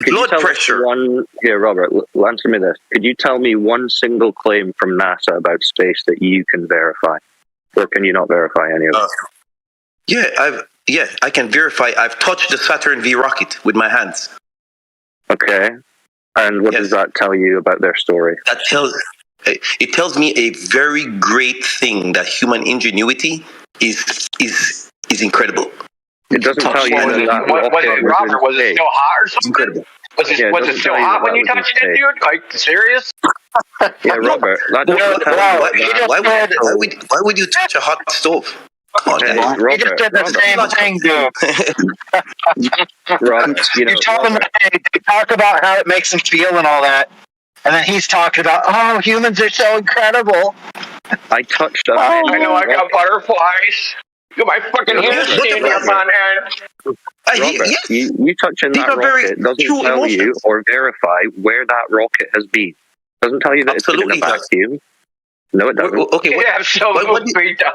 blood pressure. Here, Robert, answer me this. Could you tell me one single claim from NASA about space that you can verify? Or can you not verify any of it? I can verify. I've touched the Saturn V rocket with my hands. Okay. And what does that tell you about their story? It tells me a very great thing, that human ingenuity is incredible. It doesn't tell you that Robert, was it still hot or something? Incredible. Was it still hot when you touched it, dude? Like, serious? Yeah, Robert. Why would you touch a hot stove? Okay, Robert, he just did the same thing, dude. Rob, You're talking about, they talk about how it makes them feel and all that, and then he's talking about, oh, humans are so incredible. I touched them. I know I got butterflies. My fucking hair standing up on end. Robert, you touching that rocket doesn't tell you or verify where that rocket has been. Doesn't tell you that it's in a vacuum. No, it doesn't. Okay, absolutely does.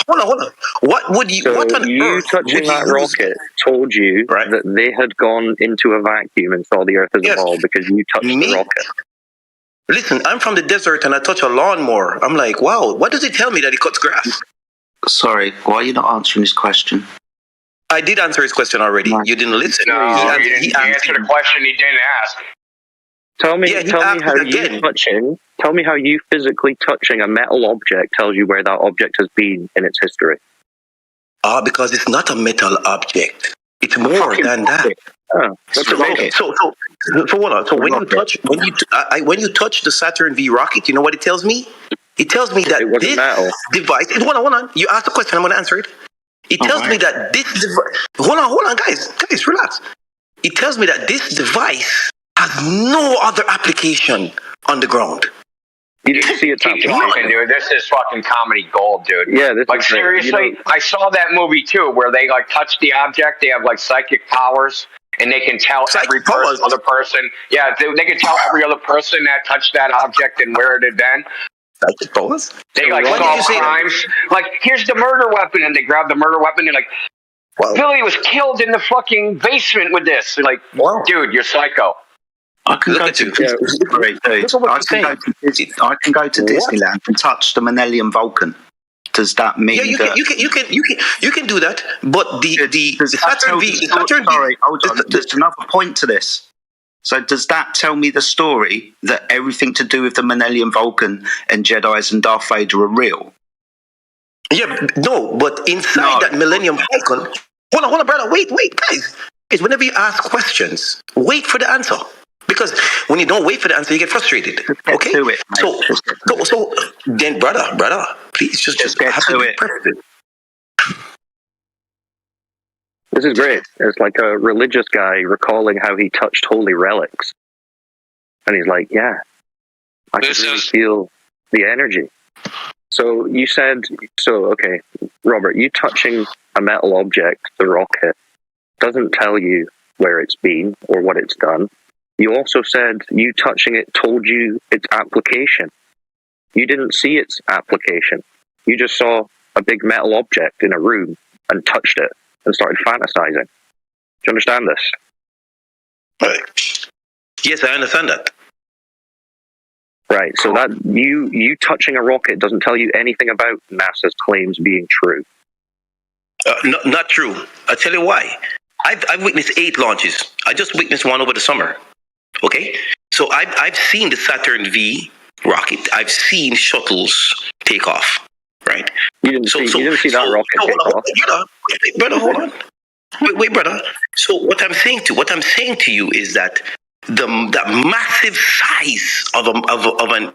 Hold on. What would you? So what on you earth touching that rocket told you that they had gone into a vacuum and saw the Earth as a ball because you touched the rocket. Listen, I'm from the desert and I touch a lawnmower. I'm like, wow, what does it tell me that it cuts grass? Sorry, why are you not answering his question? I did answer his question already. You didn't listen. No, he answered a question he didn't ask. Tell me how you physically touching a metal object tells you where that object has been in its history. Because it's not a metal object. It's more than that. Okay. So hold on. So when you touch the Saturn V rocket, you know what it tells me? It tells me that this device. Hold on. You asked the question. I'm going to answer it. It tells me that this device. Hold on, guys, relax. It tells me that this device has no other application on the ground. You didn't see it talking, dude. This is fucking comedy gold, dude. Yeah, this like is seriously. I saw that movie too, where they like touch the object. They have like psychic powers, and they can tell every other person. Yeah, they can tell every other person that touched that object and where it had been. Psychic powers. They like solve crimes. Like, here's the murder weapon, and they grab the murder weapon and like, Billy was killed in the fucking basement with this. Like, dude, you're psycho. I can go to Disneyland and touch the Millennium Falcon. Does that mean you can do that? But the Saturn V. Sorry, hold on. There's another point to this. So does that tell me the story that everything to do with the Millennium Falcon and Jedis and Darth Vader are real? Yeah, no, but inside that Millennium Falcon, hold on, brother, wait, guys. Whenever you ask questions, wait for the answer. Because when you don't wait for the answer, you get frustrated. Okay? So then, brother, please just get to it. Perfect. This is great. It's like a religious guy recalling how he touched holy relics. And he's like, yeah, I can really feel the energy. So you said, okay, Robert, you touching a metal object, the rocket, doesn't tell you where it's been or what it's done. You also said you touching it told you its application. You didn't see its application. You just saw a big metal object in a room and touched it and started fantasizing. Do you understand this? Yes, I understand that. Right, so that you touching a rocket doesn't tell you anything about NASA's claims being true. Not true. I'll tell you why. I've witnessed 8 launches. I just witnessed one over the summer. Okay? So I've seen the Saturn V rocket. I've seen shuttles take off. Right? You didn't see that rocket take off. Brother, hold on. Wait, brother. So what I'm saying to you is that the massive size of an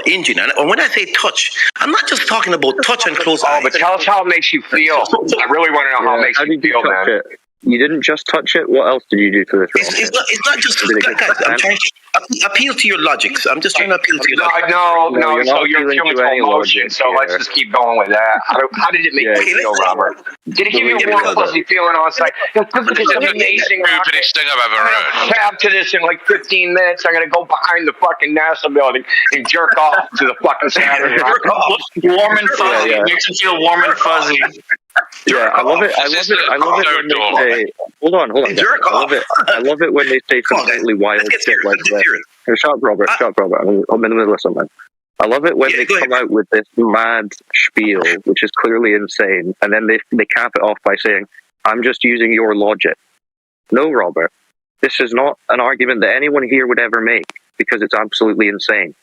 engine, and when I say touch, I'm not just talking about touch and close eyes. But tell us how it makes you feel. I really want to know how it makes you feel, man. You didn't just touch it. What else did you do to this rocket? It's not just, guys. I'm trying to appeal to your logics. I'm just trying to appeal to your logic. No. So you're feeling to emotion. So let's just keep going with that. How did it make you feel, Robert? Did it give you a warm, fuzzy feeling on site? This is amazing. Stupidest thing I've ever heard. I'm tab to this in like 15 minutes. I'm gonna go behind the fucking NASA building and jerk off to the fucking Saturn. Warm and fuzzy. It makes you feel warm and fuzzy. Yeah, I love it. I love it. I love it when they say, "Hold on, hold on." Guys. I love it. I love it when they say some completely wild shit like that. Shut up, Robert. Shut up, Robert. I'm in the middle of something. I love it when they come out with this mad spiel, which is clearly insane, and then they cap it off by saying, "I'm just using your logic." No, Robert. This is not an argument that anyone here would ever make because it's absolutely insane.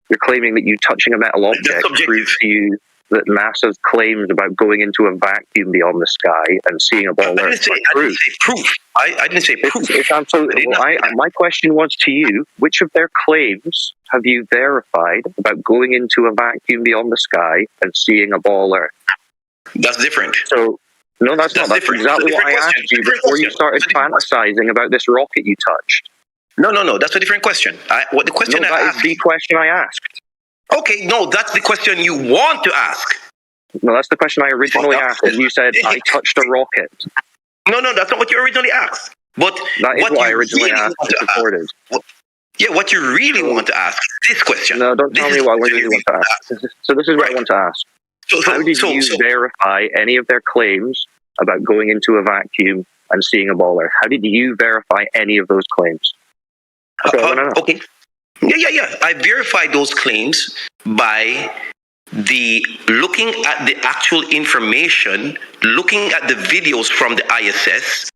You're claiming that you touching a metal object proves to you that NASA's claims about going into a vacuum beyond the sky and seeing a ball of Earth I didn't say proof. I didn't say proof. It's absolutely. My question was to you: which of their claims have you verified about going into a vacuum beyond the sky and seeing a ball Earth? That's different. So no, that's not. That's different. exactly what I asked you before you started fantasizing about this rocket you touched. No. That's a different question. What the question I asked? That is the question I asked. Okay, no, that's the question you want to ask. No, that's the question I originally asked, and you said I touched a rocket. No, that's not what you originally asked. But that is what I originally asked. Recorded. What you really want to ask is this question. No, don't tell me what I really want to ask. So this is what I want to ask. How did you verify any of their claims about going into a vacuum and seeing a ball Earth? How did you verify any of those claims? Okay. Yeah. I verified those claims by looking at the actual information, looking at the videos from the ISS,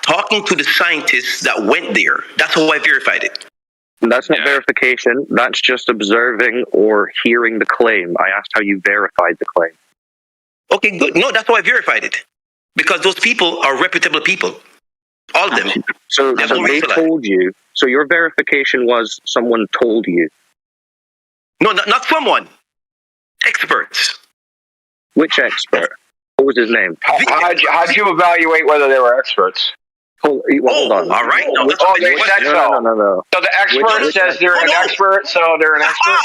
talking to the scientists that went there. That's how I verified it. That's not verification. That's just observing or hearing the claim. I asked how you verified the claim. Okay, good. No, that's how I verified it. Because those people are reputable people. All of them. So they told you. So your verification was someone told you. No, not someone. Experts. Which expert? What was his name? How'd you evaluate whether they were experts? Hold on. All right. No, they said so. No. So the expert says they're an expert, so they're an expert?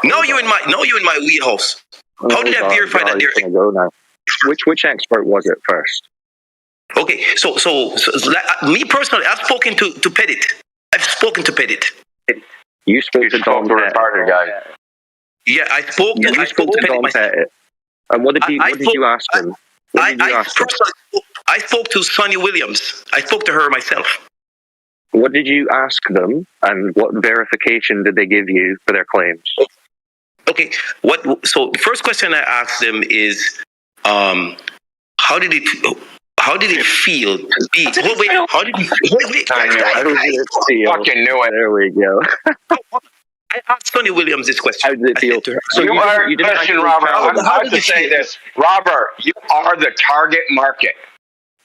No, you in my wheelhouse. How did I verify that they're experts? Go now. Which expert was it first? Okay, so me personally, I've spoken to Pettit. I've spoken to Pettit. You spoke to Dom Pettit. Guy. Yeah, I spoke to Dom Pettit. And what did you ask him? I spoke to Sonny Williams. I spoke to her myself. What did you ask them, and what verification did they give you for their claims? Okay, so the first question I asked them is, how did it feel to be? How did it? I fucking knew it. There we go. I asked Sonny Williams this question. How did it feel to her? So you didn't question, Robert. I have to say this, Robert. You are the target market.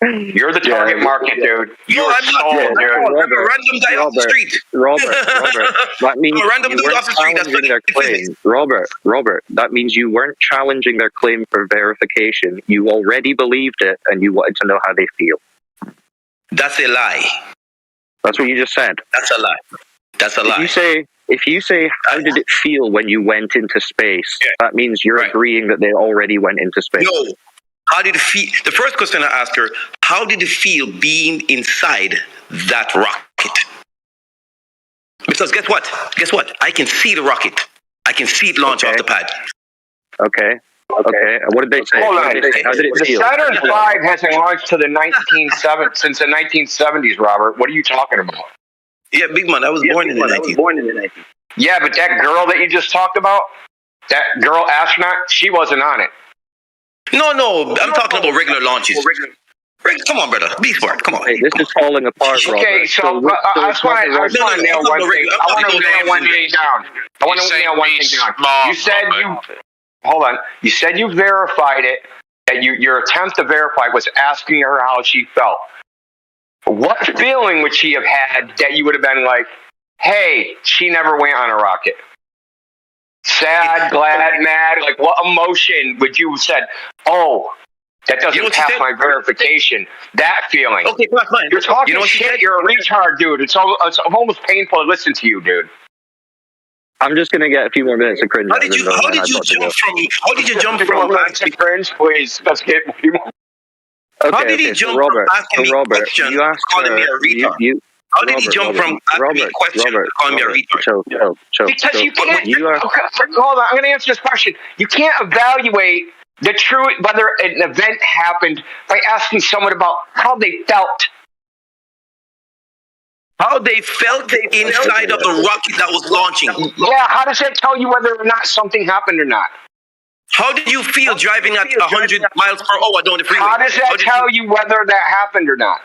You're the target market, dude. I'm a random guy off the street. Robert, that means a random dude off the street. That's their claim. Robert, that means you weren't challenging their claim for verification. You already believed it, and you wanted to know how they feel. That's a lie. That's what you just said. That's a lie. If you say, how did it feel when you went into space? Yeah. That means you're agreeing that they already went into space. No. How did it feel? The first question I asked her, how did it feel being inside that rocket? Because guess what? I can see the rocket. I can see it launch off the pad. Okay. And what did they say? Hold on. How did it feel? The Saturn V hasn't launched to since the 1970s, Robert. What are you talking about? Yeah, big man. I was born in the 19th. Yeah, but that girl that you just talked about, that girl astronaut, she wasn't on it. No, I'm talking about regular launches. Come on, brother. Be smart. Come on. Hey, this is falling apart, Robert. Okay, so I just want to nail one thing. I want to nail one thing down. You said hold on. You said you verified it. That your attempt to verify was asking her how she felt. What feeling would she have had that you would have been like, hey, she never went on a rocket? Sad, glad, mad? Like, what emotion would you have said, oh, that doesn't pass my verification? That feeling. Okay, fine. You're talking shit. You're a retard, dude. It's almost painful to listen to you, dude. I'm just going to get a few more minutes of cringe. How did you jump from cringe, please? Let's get a few more. How did he jump from asking me questions to calling me a retard? How did he jump from asking me questions to calling me a retard? Because you can't. Hold on, I'm going to answer this question. You can't evaluate the true whether an event happened by asking someone about how they felt. How they felt inside of the rocket that was launching. Yeah, how does that tell you whether or not something happened or not? How did you feel driving at 100 miles per hour down the freeway? How does that tell you whether that happened or not?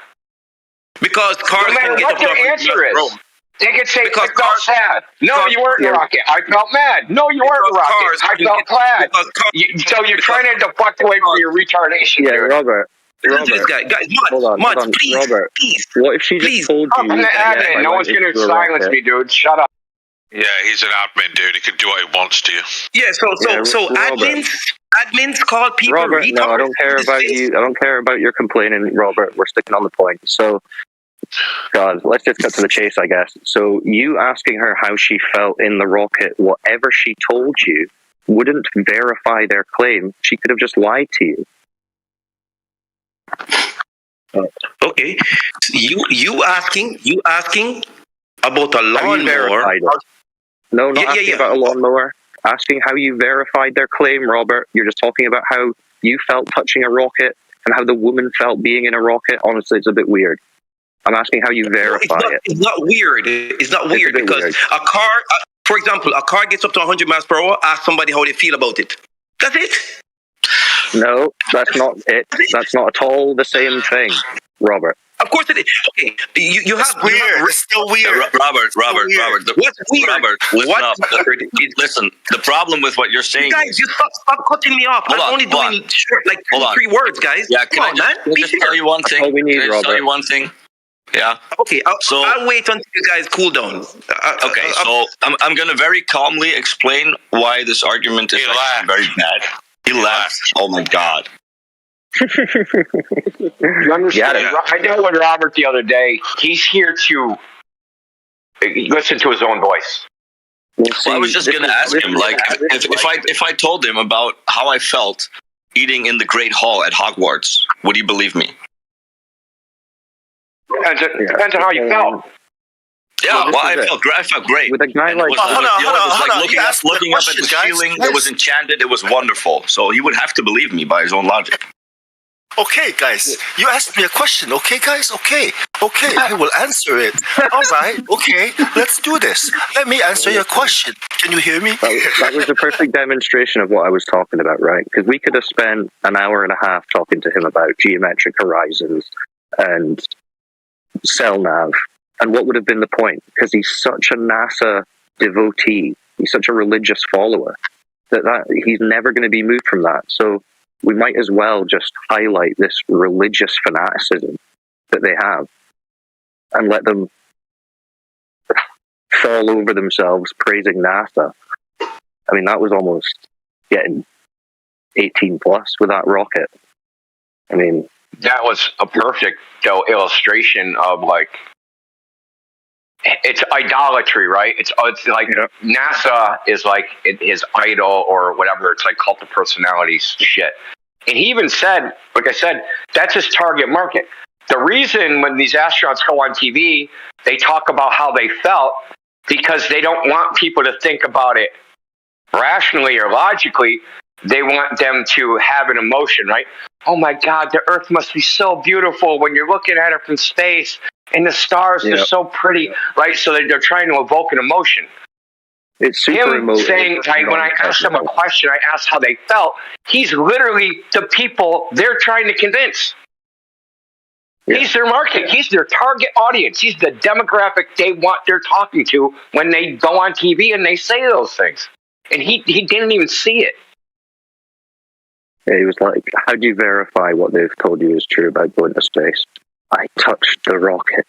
Because cars no matter can get what up to their 100 answer miles per is. hour. They could say, Because I felt sad. No, you weren't in a rocket. I felt mad. No, you weren't in a rocket. I felt glad. So you're trying to deflect away from your retardation, Yeah, dude. Robert. Listen to this guy. Guys, hold on, please, Robert. please. What if she just told you? I'm the admin. No one's going to silence me, dude. Shut up. Yeah, he's an admin, dude. He can do what he wants to you. Yeah, so admins call people Robert, retards. no, I don't care about you. I don't care about your complaining, Robert. We're sticking on the point. So, God, let's just cut to the chase, I guess. So, you asking her how she felt in the rocket, whatever she told you, wouldn't verify their claim. She could have just lied to you. Okay, you asking about a lawnmower? No, not asking about a lawnmower. Asking how you verified their claim, Robert. You're just talking about how you felt touching a rocket and how the woman felt being in a rocket. Honestly, it's a bit weird. I'm asking how you verify it. It's not weird. It's not weird because weird. a car, for example, a car gets up to 100 miles per hour. Ask somebody how they feel about it. That's it. No, that's not it. That's not at all the same thing, Robert. Of course it is. Okay, you have weird. It's still weird. Robert. What's weird? Robert, listen, the problem with what you're saying, guys, you stop cutting me off. I'm only doing short, like 3 words, guys. Yeah, can I just tell you one thing? That's all we need, can I just tell you one thing? Yeah. Okay, I'll wait until you guys cool down. Okay, so I'm going to very calmly explain why this argument is very bad. He laughed. Oh my God. You understand? I know with Robert the other day, he's here to listen to his own voice. Well, I was just going to ask him, like, if I told him about how I felt eating in the Great Hall at Hogwarts, would he believe me? Depends on how you felt. Yeah, well, I felt great. With a guy like looking up at the ceiling, it was enchanted. It was wonderful. So he would have to believe me by his own logic. Okay, guys, you asked me a question. Okay, guys, okay, I will answer it. All right, okay, let's do this. Let me answer your question. Can you hear me? That was a perfect demonstration of what I was talking about, right? Because we could have spent an hour and a half talking to him about geometric horizons and cell nav. And what would have been the point? Because he's such a NASA devotee, he's such a religious follower, that he's never going to be moved from that. So we might as well just highlight this religious fanaticism that they have and let them fall over themselves praising NASA. I mean, that was almost getting 18 plus with that rocket. I mean, that was a perfect illustration of like, it's idolatry, right? It's like NASA is like his idol or whatever. It's like cult of personalities shit. And he even said, like I said, that's his target market. The reason when these astronauts go on TV, they talk about how they felt because they don't want people to think about it rationally or logically. They want them to have an emotion, right? Oh my God, the Earth must be so beautiful when you're looking at it from space. And the stars are so pretty, right? So they're trying to evoke an emotion. It's super emotional. Saying, when I asked him a question, I asked how they felt. He's literally the people they're trying to convince. Yeah. He's their market. He's their target audience. He's the demographic they're talking to when they go on TV and they say those things. And he didn't even see it. Yeah, he was like, how do you verify what they've told you is true about going to space? I touched the rocket.